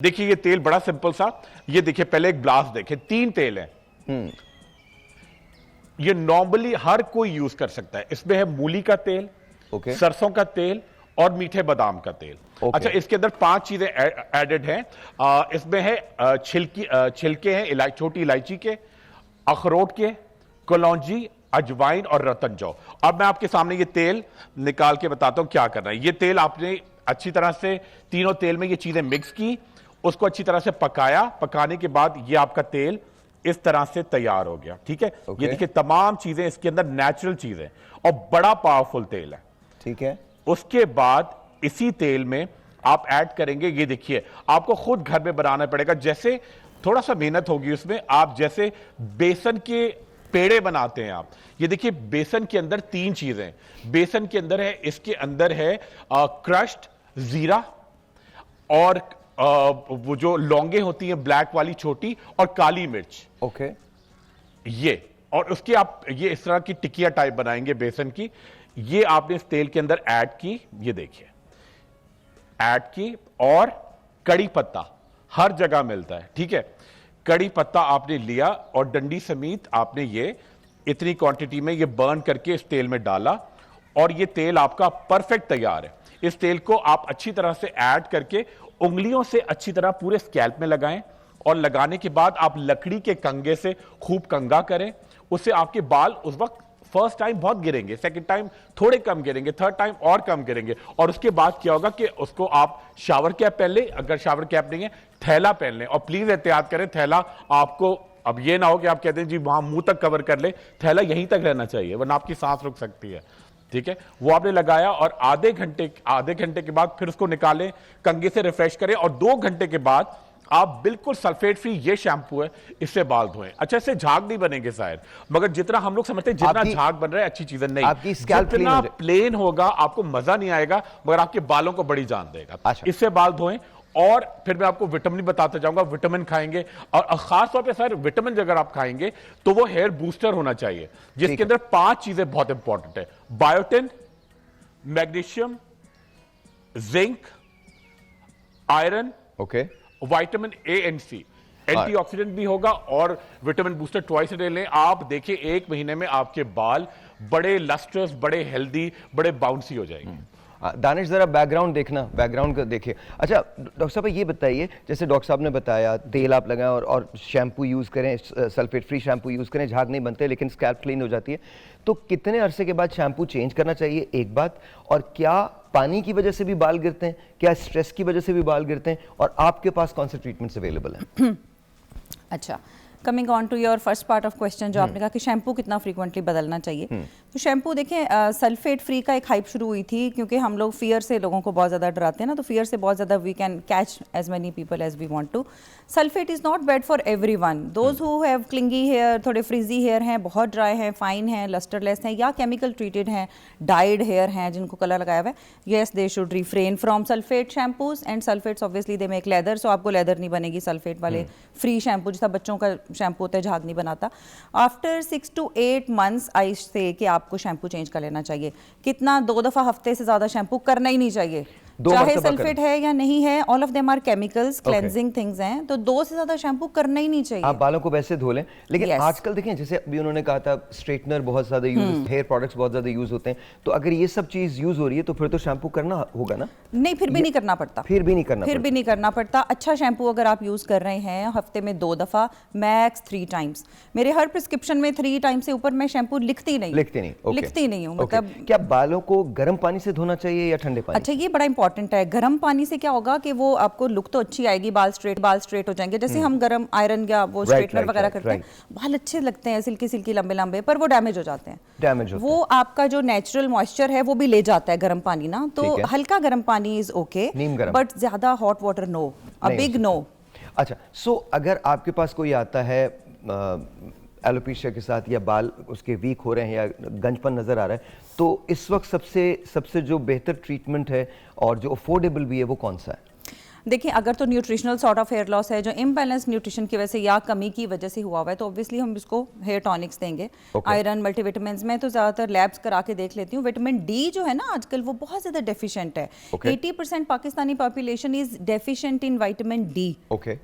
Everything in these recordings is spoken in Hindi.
देखिए ये तेल बड़ा सिंपल सा, ये देखिए पहले एक ब्लास्ट देखे, 3 तेल हैं। ये नॉर्मली हर कोई यूज कर सकता है। इसमें है मूली का तेल, सरसों का तेल और मीठे बादाम का तेल। अच्छा, इसके अंदर 5 चीजें एडेड हैं। इसमें है छिलके हैं छोटी इलायची के, अखरोट के, कलौंजी, अजवाइन और रतन जौ। अब मैं आपके सामने ये तेल निकाल के बताता हूं क्या करना है। ये तेल आपने अच्छी तरह से तीनों तेल में ये चीजें मिक्स की, उसको अच्छी तरह से पकाया। पकाने के बाद ये आपका तेल इस तरह से तैयार हो गया। ठीक है, ये देखिए तमाम चीजें इसके अंदर नेचुरल चीजें और बड़ा पावरफुल तेल है। ठीक है, उसके बाद इसी तेल में आप ऐड करेंगे, ये देखिए आपको खुद घर में बनाना पड़ेगा। जैसे थोड़ा सा मेहनत होगी उसमें, आप जैसे बेसन के पेड़े बनाते हैं आप। ये देखिए बेसन के अंदर 3 चीजें, बेसन के अंदर है, इसके अंदर है क्रश्ड जीरा और वो जो लौंगे होती हैं ब्लैक वाली छोटी, और काली मिर्च। ओके, ये और उसकी आप ये इस तरह की टिकिया टाइप बनाएंगे बेसन की। ये आपने इस तेल के अंदर ऐड की, ये देखिए ऐड की। और कड़ी पत्ता हर जगह मिलता है, ठीक है। कड़ी पत्ता आपने लिया और डंडी समेत आपने ये इतनी क्वांटिटी में ये बर्न करके इस तेल में डाला, और ये तेल आपका परफेक्ट तैयार है। इस तेल को आप अच्छी तरह से ऐड करके उंगलियों से अच्छी तरह पूरे स्कैल्प में लगाएं, और लगाने के बाद आप लकड़ी के कंगे से खूब कंगा करें। उससे आपके बाल उस वक्त फर्स्ट टाइम बहुत गिरेंगे, सेकंड टाइम थोड़े कम गिरेंगे, थर्ड टाइम और कम गिरेंगे। और उसके बाद क्या होगा कि उसको आप शावर कैप पहन ले, अगर शावर कैप नहीं है थैला पहन लें। और प्लीज एहतियात करें, थैला आपको अब ये ना हो कि आप कहते हैं जी वहां मुंह तक कवर कर ले, थैला यहीं तक रहना चाहिए वरना आपकी सांस रुक सकती है। ठीक है, वो आपने लगाया और आधे घंटे के बाद फिर उसको निकालें, कंघी से रिफ्रेश करें, और 2 घंटे के बाद आप बिल्कुल सल्फेट फ्री ये शैम्पू है, इससे बाल धोएं। अच्छा, इससे झाग नहीं बनेंगे शायद, मगर जितना हम लोग समझते हैं जितना झाग बन रहा है अच्छी चीजें नहीं, आपकी स्कैल्प जितना प्लेन होगा आपको मजा नहीं आएगा, मगर आपके बालों को बड़ी जान देगा। अच्छा। इससे बाल धोएं। और फिर मैं आपको विटामिन बताता जाऊंगा, विटामिन खाएंगे, और खास तौर पे सर विटामिन अगर आप खाएंगे तो वो हेयर बूस्टर होना चाहिए, जिसके अंदर 5 चीजें बहुत इंपॉर्टेंट है। Biotin, magnesium, zinc, iron, okay, vitamin A and C, antioxidant भी होगा, और विटामिन बूस्टर ट्वाइस डे लें। आप देखिए 1 महीने में आपके बाल बड़े लस्ट्रस, बड़े हेल्दी, बड़े बाउंसी हो जाएंगे। दानिश जरा बैकग्राउंड देखना, बैकग्राउंड का देखिए। अच्छा डॉक्टर साहब ये बताइए, जैसे डॉक्टर साहब ने बताया तेल आप लगाएं और शैम्पू यूज़ करें, सल्फेट फ्री शैम्पू यूज़ करें, झाग नहीं बनते लेकिन स्कैल्प क्लीन हो जाती है, तो कितने अरसे के बाद शैम्पू चेंज करना चाहिए, एक बात। और क्या पानी की वजह से भी बाल गिरते हैं, क्या स्ट्रेस की वजह से भी बाल गिरते हैं, और आपके पास कौन से ट्रीटमेंट्स अवेलेबल हैं? अच्छा, coming on to your first part of question, जो आपने कहा कि शैम्पू कितना फ्रीक्वेंटली बदलना चाहिए, तो शैम्पू देखें, सल्फेट फ्री का एक हाइप शुरू हुई थी क्योंकि हम लोग फियर से लोगों को बहुत ज़्यादा डराते हैं ना, तो फियर से बहुत ज़्यादा we can catch as many people as we want to. Sulphate is not bad for everyone. Those who have clingy hair, थोड़े फ्रीजी हेयर हैं, बहुत ड्राई हैं, फाइन हैं, लस्टरलेस हैं, या केमिकल ट्रीटेड हैं, डाइड हेयर हैं, जिनको कलर लगाया हुआ है, yes they should refrain from sulphate shampoos. And sulphates obviously they make lather, so आपको लेदर नहीं बनेगी सल्फेट वाले फ्री शैम्पू, जैसा बच्चों का शैम्पू होता है झाग नहीं बनाता। आफ्टर 6 to 8 months आई से कि आपको शैम्पू चेंज कर लेना चाहिए। कितना? 2 दफा हफ्ते से ज्यादा शैम्पू करना ही नहीं चाहिए, चाहे सल्फेट है या नहीं है, all of them are chemicals, cleansing things हैं, तो 2 से ज्यादा शैम्पू करना ही नहीं चाहिए। आप बालों को वैसे धो लें, लेकिन आजकल देखें जैसे अभी उन्होंने कहा था स्ट्रेटनर बहुत ज्यादा यूज, हेयर प्रोडक्ट्स बहुत ज्यादा यूज होते हैं, तो अगर ये सब चीज यूज हो रही है तो फिर तो शैम्पू करना होगा ना? नहीं, फिर भी नहीं करना पड़ता, फिर भी नहीं करना पड़ता। अच्छा शैम्पू अगर आप यूज कर रहे हैं हफ्ते में 2 दफा, मैक्स 3 टाइम्स। मेरे हर प्रिस्क्रिप्शन में 3 टाइम से ऊपर मैं शैम्पू लिखती नहीं हूँ। मतलब क्या बालों को गर्म पानी से धोना चाहिए या ठंडे पानी? अच्छा, ये बड़ा इंपॉर्टेंट है। गर्म पानी से क्या होगा कि वो आपको लुक तो अच्छी आएगी, बाल स्ट्रेट हो जाएंगे। जैसे हम गर्म आयरन या वो स्ट्रेटनर वगैरह करते हैं, बाल अच्छे लगते हैं, सिल्की लंबे लंबे, पर वो डैमेज हो जाते हैं। वो आपका जो नेचुरल मॉइस्चर है वो भी ले जाता है गर्म पानी ना, तो हल्का गर्म पानी इज ओके, बट ज्यादा hot water no, a big no. अच्छा, सो अगर आपके पास कोई आता है एलोपेशिया के साथ, या बाल उसके वीक हो रहे हैं या गंजपन नजर आ रहा है, तो इस वक्त सबसे जो बेहतर ट्रीटमेंट है और जो अफोर्डेबल भी है वो कौन सा है? देखिए अगर तो nutritional sort of hair loss है जो इम्बैलेंस न्यूट्रिशन की वजह से या कमी की वजह से हुआ हुआ है, तो ऑब्वियसली हम इसको हेयर टॉनिक्स देंगे। आयरन, मल्टीविटामिन्स में तो ज़्यादातर लैब्स करा के देख लेती हूँ। विटामिन डी जो है ना आजकल वो बहुत ज़्यादा डेफिशिएंट है। 80% Pakistani population is deficient in vitamin D,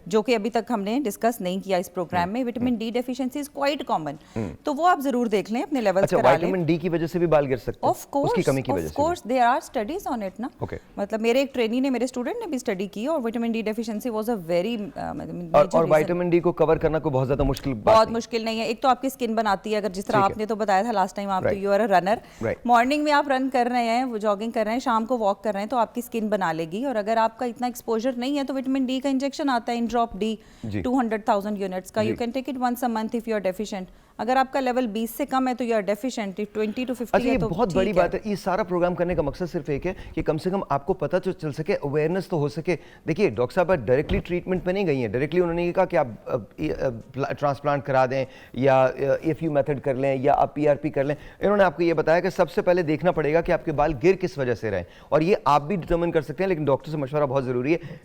जो कि अभी तक हमने डिस्कस नहीं किया इस प्रोग्राम में। Vitamin D deficiency is quite common, तो वो आप जरूर देख लें, अपने लेवल्स करा लें। विटामिन डी की वजह से भी बाल गिर सकते हैं ऑफ कोर्स, उसकी कमी की वजह से। Of course there are studies on it ना। मतलब मेरे एक ट्रेनी ने, मेरे स्टूडेंट ने भी स्टडी की और vitamin D deficiency was a very और विटामिन डी को कवर करना कोई बहुत ज्यादा मुश्किल बात बहुत मुश्किल नहीं है। एक तो आपकी स्किन बनाती है, अगर जिस तरह आपने तो बताया था लास्ट टाइम, आप तो you are a runner, morning में आप रन कर रहे हैं, वो जॉगिंग कर रहे हैं, शाम को वॉक कर रहे हैं, तो आपकी स्किन बना लेगी। और अगर आपका इतना एक्सपोजर नहीं है तो विटामिन डी का इंजेक्शन आता है, इन ड्रॉप डी 200,000 यूनिट्स का, you can take it once a month if you are deficient. अगर आपका लेवल 20 से कम है तो यू आर डेफिशिएंट, 20 to 50 है तो बहुत बड़ी बात है। ये सारा प्रोग्राम करने का मकसद सिर्फ एक है कि कम से कम आपको पता तो चल सके, अवेयरनेस तो हो सके। देखिए डॉक्टर साहब डायरेक्टली ट्रीटमेंट पे नहीं गई हैं, डायरेक्टली उन्होंने कहा कि आप ट्रांसप्लांट करा दें या एफयू मेथड कर लें या आप पीआरपी कर लें। इन्होंने आपको ये बताया कि सबसे पहले देखना पड़ेगा कि आपके बाल गिर किस वजह से रहे, और ये आप भी डिटरमिन कर सकते हैं, लेकिन डॉक्टर से मशवरा बहुत जरूरी है।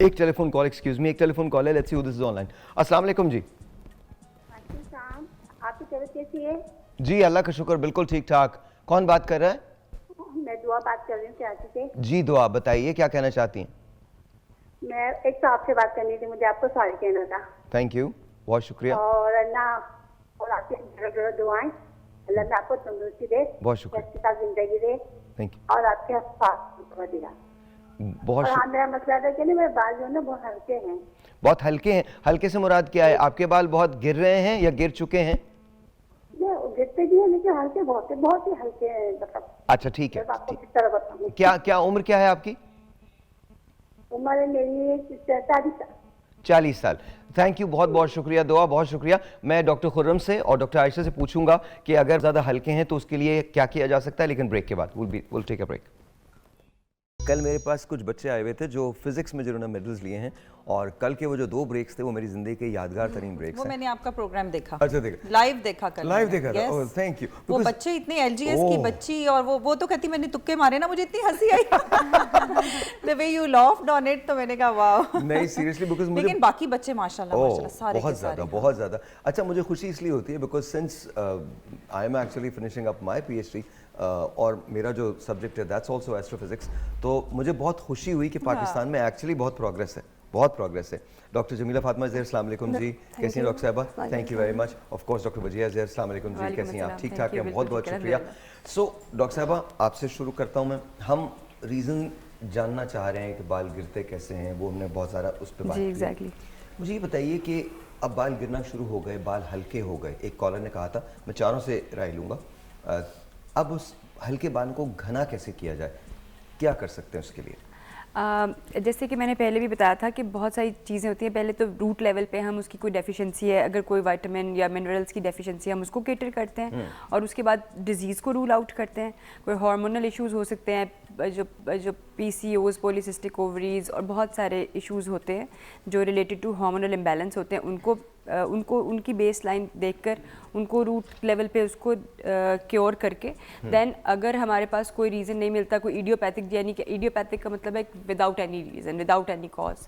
एक टेलीफोन कॉल, एक्सक्यूज मी, एक टेलीफोन कॉल है, let's see who this is online. अस्सलाम वालेकुम जी। आपकी तबीयत कैसी है? जी अल्लाह का शुक्र, बिल्कुल ठीक ठाक। कौन बात कर रहा है? मैं दुआ बात कर रही हूँ कराची से। जी दुआ, बताइए क्या कहना चाहती हैं? मैं एक तो आपसे बात करनी थी, मुझे आपको सॉरी कहना था। थैंक यू, बहुत शुक्रिया। और ना, और आपकी दुआएं, अल्लाह ने आपको तंदुरुस्ती दे, बहुत शुक्रिया, अच्छी साथ जिंदगी दे, थैंक यू, और आपके साथ दिया। बहुत हाँ, मेरा मसला था कि मेरे बाल जो है ना बहुत हल्के हैं। बहुत हल्के हैं? हल्के से मुराद क्या है? आपके बाल बहुत गिर रहे हैं या गिर चुके हैं? गिरते भी हैं लेकिन हल्के बहुत है, बहुत ही हल्के हैं। मतलब अच्छा ठीक है, आपको किस तरह बताऊं? क्या उम्र क्या है आपकी? उम्र मेरी 40 साल। 40 साल। थैंक यू, बहुत बहुत शुक्रिया दुआ, बहुत शुक्रिया। मैं डॉक्टर खुर्रम से और डॉक्टर आयशा से पूछूंगा कि अगर ज़्यादा हल्के हैं तो उसके लिए क्या किया जा सकता है, लेकिन ब्रेक के बाद विल टेक अ ब्रेक। कल मेरे पास कुछ बच्चे आए हुए थे जो फिजिक्स में जिन्होंने मेडल्स लिए हैं, और कल के वो जो 2 ब्रेक्स थे वो मेरी जिंदगी के यादगार तरीन ब्रेक्स हैं। वो मैंने आपका प्रोग्राम देखा। अच्छा देखा, लाइव देखा कल, लाइव देखा था। Oh thank you. वो बच्चे इतने एलजीएस की बच्ची, और वो तो कहती मैंने तुक्के मारे ना, मुझे इतनी हंसी आई the way you laughed on it, तो मैंने कहा वाओ। नहीं सीरियसली, बिकॉज़ मुझे, लेकिन बाकी बच्चे माशाल्लाह सारे बहुत ज़्यादा, बहुत ज़्यादा। अच्छा, मुझे खुशी इसलिए होती है because since I am actually finishing up my PhD, और मेरा जो सब्जेक्ट है दैट्स आल्सो एस्ट्रोफिजिक्स, तो मुझे बहुत खुशी हुई कि पाकिस्तान में एक्चुअली बहुत प्रोग्रेस है, बहुत प्रोग्रेस है। डॉक्टर जमीला फातिमा ज़ेर, अस्सलाम वालेकुम जी, कैसी हैं डॉक्टर साहबा? Thank you very much. Of course doctor Wajiha Zer, अस्सलाम वालेकुम जी, कैसी हैं आप? ठीक ठाक हैं, बहुत बहुत शुक्रिया। सो डॉक्टर साहबा, आपसे शुरू करता हूँ मैं। हम रीज़न जानना चाह रहे हैं कि बाल गिरते कैसे हैं, वो हमने बहुत सारा उस पर बात की। एग्जैक्टली। मुझे ये बताइए कि अब बाल गिरना शुरू हो गए, बाल हल्के हो गए, एक कॉलर ने कहा था, मैं चारों से राय लूँगा, अब उस हल्के बाल को घना कैसे किया जाए, क्या कर सकते हैं उसके लिए? जैसे कि मैंने पहले भी बताया था कि बहुत सारी चीज़ें होती हैं। पहले तो रूट लेवल पे हम उसकी कोई डेफिशिएंसी है, अगर कोई विटामिन या मिनरल्स की डेफिशिएंसी हम उसको केटर करते हैं, और उसके बाद डिजीज़ को रूल आउट करते हैं। कोई हार्मोनल इश्यूज़ हो सकते हैं, जो पीसीओज़, पॉलीसिस्टिक ओवरीज, और बहुत सारे इश्यूज़ होते हैं जो रिलेटेड टू हार्मोनल इम्बैलेंस होते हैं। उनको उनकी बेस लाइन देखकर उनको रूट लेवल पे उसको क्योर करके देन अगर हमारे पास कोई रीज़न नहीं मिलता, कोई इडियोपैथिक, यानी कि इडियोपैथिक का मतलब है without any reason, without any cause,